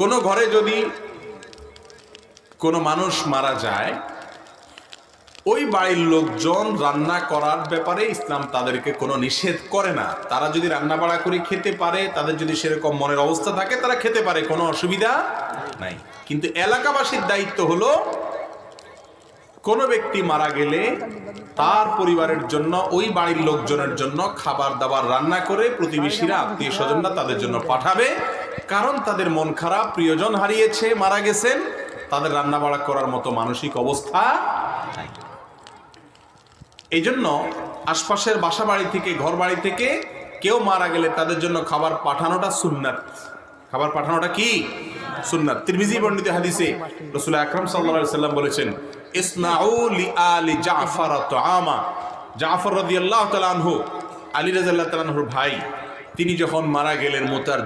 কোনো ঘরে যদি কোনো মানুষ মারা যায়, ওই বাড়ির লোকজন রান্না করার ব্যাপারে ইসলাম তাদেরকে কোনো নিষেধ করে না। তারা যদি রান্না বাড়া করে খেতে পারে, তাদের যদি সেরকম মনের অবস্থা থাকে, তারা খেতে পারে, কোনো অসুবিধা নাই। কিন্তু এলাকাবাসীর দায়িত্ব হলো কোনো ব্যক্তি মারা গেলে তার পরিবারের জন্য, ওই বাড়ির লোকজনের জন্য খাবার দাবার রান্না করে প্রতিবেশীরা, আত্মীয় স্বজনরা তাদের জন্য পাঠাবে। কারণ তাদের মন খারাপ, প্রিয়জন হারিয়েছে, মারা গেছেন, তাদের রান্না বাড়া করার মতো মানসিক অবস্থা নাই। এই জন্য আশপাশের বাসা বাড়ি থেকে, ঘর বাড়ি থেকে কেউ মারা গেলে তাদের জন্য খাবার পাঠানোটা সুন্নাত। খাবার পাঠানোটা কি সুন্নাত। তিরমিজি বর্ণিত হাদিসে রাসূল আকরাম সাল্লাল্লাহু আলাইহি সাল্লাম বলেছেন, ইসনাউ লিআলি জাফর তুআমা। জাফর রাদিয়াল্লাহু তাআলা আনহু, আলী রাদিয়াল্লাহু তাআলা আনহুর ভাই, তিনি যখন মারা গেলেন মুতার